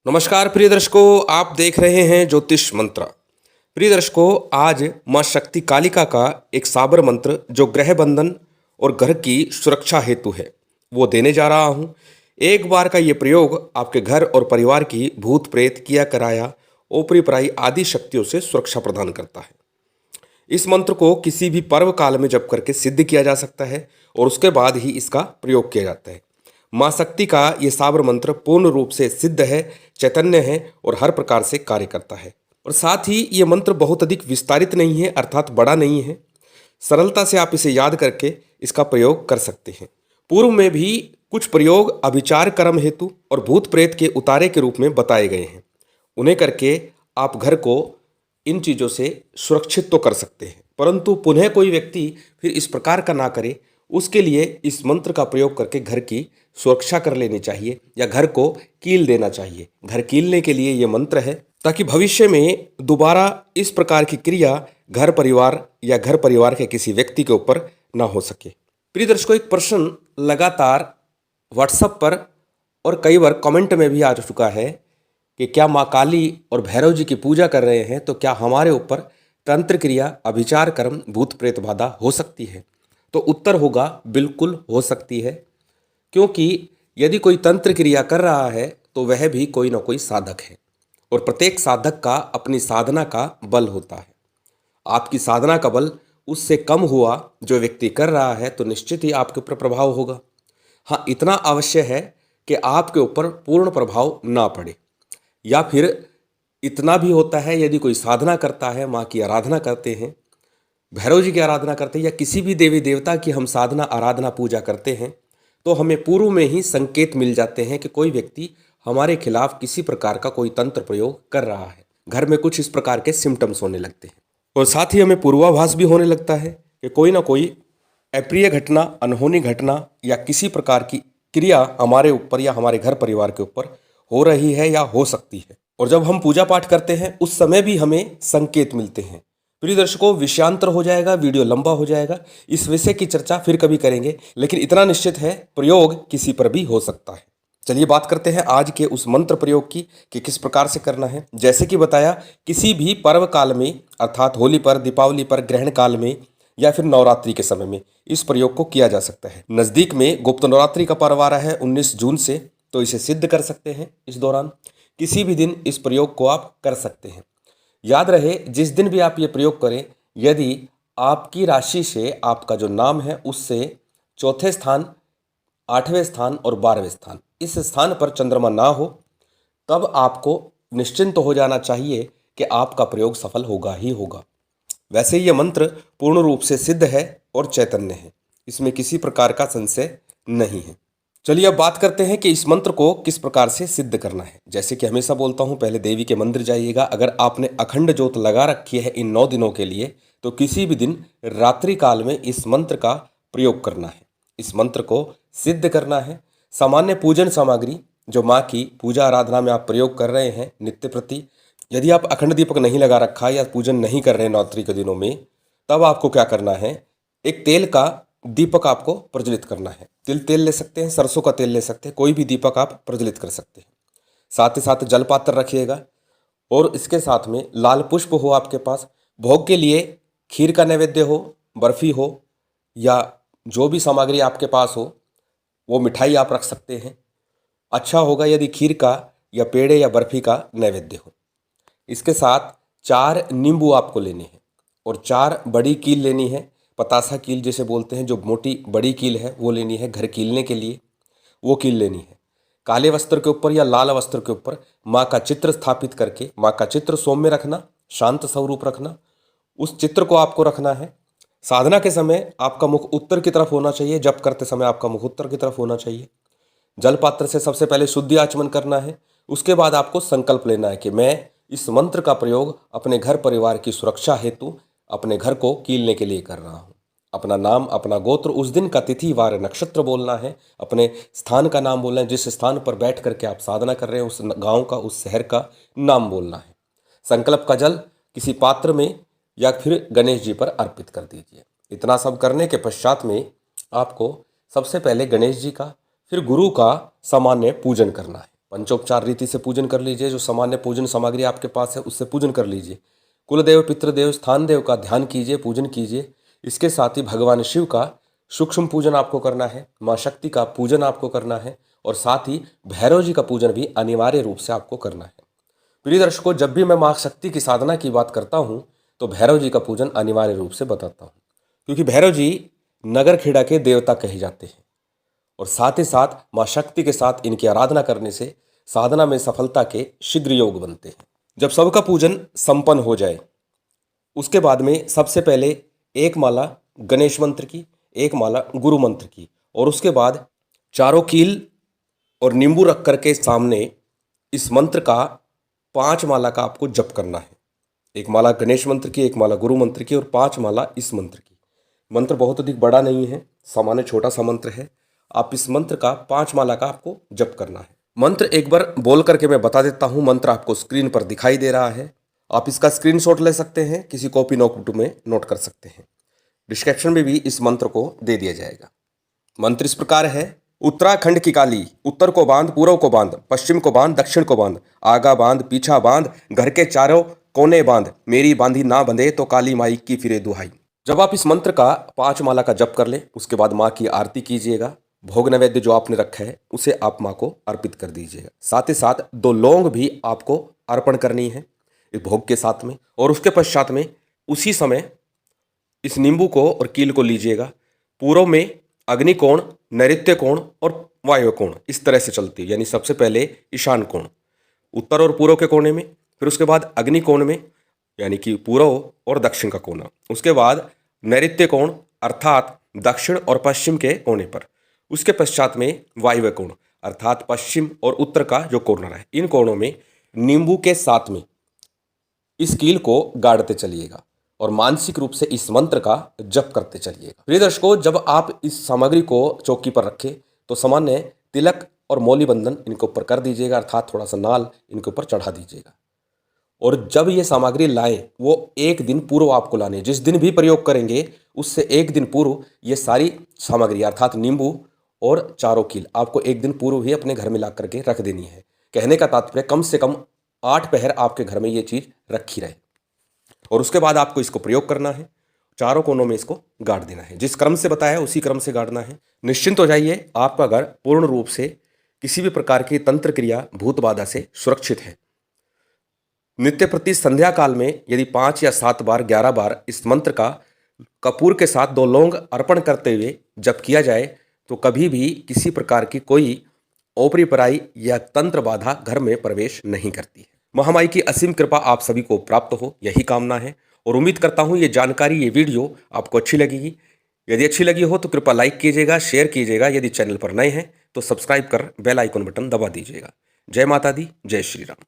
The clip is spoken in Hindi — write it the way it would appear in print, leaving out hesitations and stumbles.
नमस्कार प्रिय दर्शकों, आप देख रहे हैं ज्योतिष मंत्र। प्रिय दर्शकों, आज माँ शक्ति कालिका का एक साबर मंत्र जो ग्रह बंधन और घर की सुरक्षा हेतु है वो देने जा रहा हूँ। एक बार का ये प्रयोग आपके घर और परिवार की भूत प्रेत किया कराया ओपरी पराई आदि शक्तियों से सुरक्षा प्रदान करता है। इस मंत्र को किसी भी पर्व काल में जप करके सिद्ध किया जा सकता है और उसके बाद ही इसका प्रयोग किया जाता है। माँ शक्ति का ये साबर मंत्र पूर्ण रूप से सिद्ध है, चैतन्य है और हर प्रकार से कार्य करता है। और साथ ही ये मंत्र बहुत अधिक विस्तारित नहीं है, अर्थात बड़ा नहीं है। सरलता से आप इसे याद करके इसका प्रयोग कर सकते हैं। पूर्व में भी कुछ प्रयोग अभिचार कर्म हेतु और भूत प्रेत के उतारे के रूप में बताए गए हैं। उन्हें करके आप घर को इन चीज़ों से सुरक्षित तो कर सकते हैं, परंतु पुनः कोई व्यक्ति फिर इस प्रकार का ना करे, उसके लिए इस मंत्र का प्रयोग करके घर की सुरक्षा कर लेनी चाहिए या घर को कील देना चाहिए। घर कीलने के लिए ये मंत्र है ताकि भविष्य में दोबारा इस प्रकार की क्रिया घर परिवार या घर परिवार के किसी व्यक्ति के ऊपर ना हो सके। प्रिय दर्शकों, एक प्रश्न लगातार व्हाट्सएप पर और कई बार कमेंट में भी आ चुका है कि क्या माँ काली और भैरव जी की पूजा कर रहे हैं तो क्या हमारे ऊपर तंत्र क्रिया, अभिचार कर्म, भूत प्रेत बाधा हो सकती है? तो उत्तर होगा बिल्कुल हो सकती है, क्योंकि यदि कोई तंत्र क्रिया कर रहा है तो वह भी कोई ना कोई साधक है और प्रत्येक साधक का अपनी साधना का बल होता है। आपकी साधना का बल उससे कम हुआ जो व्यक्ति कर रहा है तो निश्चित ही आपके ऊपर प्रभाव होगा। हाँ, इतना अवश्य है कि आपके ऊपर पूर्ण प्रभाव ना पड़े, या फिर इतना भी होता है यदि कोई साधना करता है, माँ की आराधना करते हैं, भैरव जी की आराधना करते हैं या किसी भी देवी देवता की हम साधना आराधना पूजा करते हैं, तो हमें पूर्व में ही संकेत मिल जाते हैं कि कोई व्यक्ति हमारे खिलाफ किसी प्रकार का कोई तंत्र प्रयोग कर रहा है। घर में कुछ इस प्रकार के सिम्टम्स होने लगते हैं और साथ ही हमें पूर्वाभास भी होने लगता है कि कोई ना कोई अप्रिय घटना, अनहोनी घटना या किसी प्रकार की क्रिया हमारे ऊपर या हमारे घर परिवार के ऊपर हो रही है या हो सकती है। और जब हम पूजा पाठ करते हैं उस समय भी हमें संकेत मिलते हैं। प्रिय दर्शकों, विषयांतर हो जाएगा, वीडियो लंबा हो जाएगा, इस विषय की चर्चा फिर कभी करेंगे, लेकिन इतना निश्चित है प्रयोग किसी पर भी हो सकता है। चलिए बात करते हैं आज के उस मंत्र प्रयोग की कि किस प्रकार से करना है। जैसे कि बताया, किसी भी पर्व काल में अर्थात होली पर, दीपावली पर, ग्रहण काल में या फिर नवरात्रि के समय में इस प्रयोग को किया जा सकता है। नज़दीक में गुप्त नवरात्रि का पर्व आ रहा है 19 जून से, तो इसे सिद्ध कर सकते हैं। इस दौरान किसी भी दिन इस प्रयोग को आप कर सकते हैं। याद रहे, जिस दिन भी आप ये प्रयोग करें, यदि आपकी राशि से आपका जो नाम है उससे चौथे स्थान, 8वें स्थान और 12वें स्थान, इस स्थान पर चंद्रमा ना हो, तब आपको निश्चिंत हो जाना चाहिए कि आपका प्रयोग सफल होगा ही होगा। वैसे ये मंत्र पूर्ण रूप से सिद्ध है और चैतन्य है, इसमें किसी प्रकार का संशय नहीं है। चलिए अब बात करते हैं कि इस मंत्र को किस प्रकार से सिद्ध करना है। जैसे कि हमेशा बोलता हूँ, पहले देवी के मंदिर जाइएगा। अगर आपने अखंड ज्योत लगा रखी है इन 9 दिनों के लिए, तो किसी भी दिन रात्रि काल में इस मंत्र का प्रयोग करना है, इस मंत्र को सिद्ध करना है। सामान्य पूजन सामग्री जो माँ की पूजा आराधना में आप प्रयोग कर रहे हैं नित्य प्रति, यदि आप अखंड दीपक नहीं लगा रखा या पूजन नहीं कर रहे नवरात्रि के दिनों में, तब आपको क्या करना है, एक तेल का दीपक आपको प्रज्वलित करना है। तिल तेल ले सकते हैं, सरसों का तेल ले सकते हैं, कोई भी दीपक आप प्रज्वलित कर सकते हैं। साथ ही साथ जल पात्र रखिएगा और इसके साथ में लाल पुष्प हो आपके पास। भोग के लिए खीर का नैवेद्य हो, बर्फी हो या जो भी सामग्री आपके पास हो वो मिठाई आप रख सकते हैं। अच्छा होगा यदि खीर का या पेड़े या बर्फी का नैवेद्य हो। इसके साथ 4 नींबू आपको लेने हैं और 4 बड़ी कील लेनी है। पतासा कील जिसे बोलते हैं, जो मोटी बड़ी कील है वो लेनी है घर कीलने के लिए, वो कील लेनी है। काले वस्त्र के ऊपर या लाल वस्त्र के ऊपर माँ का चित्र स्थापित करके, माँ का चित्र सौम्य रखना, शांत स्वरूप रखना, उस चित्र को आपको रखना है। साधना के समय आपका मुख उत्तर की तरफ होना चाहिए, जप करते समय आपका मुख उत्तर की तरफ होना चाहिए। जल पात्र से सबसे पहले शुद्धि आचमन करना है। उसके बाद आपको संकल्प लेना है कि मैं इस मंत्र का प्रयोग अपने घर परिवार की सुरक्षा हेतु अपने घर को कीलने के लिए कर रहा हूँ। अपना नाम, अपना गोत्र, उस दिन का तिथि वार नक्षत्र बोलना है, अपने स्थान का नाम बोलना है, जिस स्थान पर बैठ करके आप साधना कर रहे हैं उस गांव का, उस शहर का नाम बोलना है। संकल्प का जल किसी पात्र में या फिर गणेश जी पर अर्पित कर दीजिए। इतना सब करने के पश्चात में आपको सबसे पहले गणेश जी का, फिर गुरु का सामान्य पूजन करना है। पंचोपचार रीति से पूजन कर लीजिए। जो सामान्य पूजन सामग्री आपके पास है उससे पूजन कर लीजिए। कुलदेव, पितृदेव, स्थान देव का ध्यान कीजिए, पूजन कीजिए। इसके साथ ही भगवान शिव का सूक्ष्म पूजन आपको करना है, माँ शक्ति का पूजन आपको करना है और साथ ही भैरव जी का पूजन भी अनिवार्य रूप से आपको करना है। प्रिय दर्शकों, जब भी मैं माँ शक्ति की साधना की बात करता हूँ तो भैरव जी का पूजन अनिवार्य रूप से बताता हूँ, क्योंकि भैरव जी नगर खेड़ा के देवता कहे जाते हैं और साथ ही साथ माँ शक्ति के साथ इनकी आराधना करने से साधना में सफलता के शीघ्र योग बनते हैं। जब सबका पूजन संपन्न हो जाए उसके बाद में सबसे पहले एक माला गणेश मंत्र की, एक माला गुरु मंत्र की और उसके बाद चारों कील और नींबू रख करके सामने इस मंत्र का 5 माला का आपको जप करना है। एक माला गणेश मंत्र की, एक माला गुरु मंत्र की और 5 माला इस मंत्र की। मंत्र बहुत अधिक बड़ा नहीं है, सामान्य छोटा सा मंत्र है। आप इस मंत्र का 5 माला का आपको जप करना है। मंत्र एक बार बोल करके मैं बता देता हूँ। मंत्र आपको स्क्रीन पर दिखाई दे रहा है, आप इसका स्क्रीनशॉट ले सकते हैं, किसी कॉपी नोटबुक में नोट कर सकते हैं। डिस्क्रिप्शन में भी इस मंत्र को दे दिया जाएगा। मंत्र इस प्रकार है। उत्तराखंड की काली, उत्तर को बांध, पूर्व को बांध, पश्चिम को बांध, दक्षिण को बांध, आगा बांध, पीछा बांध, घर के चारों कोने बांध, मेरी बांधी ना बंधे तो काली माई की फिरे दुहाई। जब आप इस मंत्र का 5 माला का जप कर ले उसके बाद माँ की आरती कीजिएगा। भोग नैवेद्य जो आपने रखा है उसे आप माँ को अर्पित कर दीजिएगा। साथ ही साथ 2 लौंग भी आपको अर्पण करनी है इस भोग के साथ में। और उसके पश्चात में उसी समय इस नींबू को और कील को लीजिएगा। पूर्व में अग्नि कोण, नैऋत्य कोण और वायव्य कोण इस तरह से चलती है, यानी सबसे पहले ईशान कोण उत्तर और पूर्व के कोने में, फिर उसके बाद अग्नि कोण में यानी कि पूर्व और दक्षिण का कोना, उसके बाद नैऋत्य कोण अर्थात दक्षिण और पश्चिम के कोने पर, उसके पश्चात में वायव्य कोण अर्थात पश्चिम और उत्तर का जो कॉर्नर है। इन कोणों में नींबू के साथ में इस कील को गाड़ते चलिएगा और मानसिक रूप से इस मंत्र का जप करते चलिएगा। प्रिय दर्शकों, जब आप इस सामग्री को चौकी पर रखें तो सामान्य तिलक और मौली बंधन इनके ऊपर कर दीजिएगा, अर्थात थोड़ा सा नाल इनके ऊपर चढ़ा दीजिएगा। और जब ये सामग्री लाएं वो एक दिन पूर्व आपको लाने, जिस दिन भी प्रयोग करेंगे उससे एक दिन पूर्व ये सारी सामग्री अर्थात नींबू और चारों कील आपको एक दिन पूर्व ही अपने घर में ला करके रख देनी है। कहने का तात्पर्य कम से कम 8 पहर आपके घर में ये चीज़ रखी रहे और उसके बाद आपको इसको प्रयोग करना है। चारों कोनों में इसको गाड़ देना है, जिस क्रम से बताया उसी क्रम से गाड़ना है। निश्चिंत हो जाइए, आपका घर पूर्ण रूप से किसी भी प्रकार की तंत्र क्रिया भूत बाधा से सुरक्षित है। नित्य प्रति संध्या काल में यदि 5 या 7 बार 11 बार इस मंत्र का कपूर के साथ 2 लौंग अर्पण करते हुए जप किया जाए तो कभी भी किसी प्रकार की कोई ओपरी पराई या तंत्र बाधा घर में प्रवेश नहीं करती है। महामाई की असीम कृपा आप सभी को प्राप्त हो, यही कामना है और उम्मीद करता हूँ ये जानकारी, ये वीडियो आपको अच्छी लगेगी। यदि अच्छी लगी हो तो कृपया लाइक कीजिएगा, शेयर कीजिएगा। यदि चैनल पर नए हैं तो सब्सक्राइब कर बेल आइकन बटन दबा दीजिएगा। जय माता दी, जय श्री राम।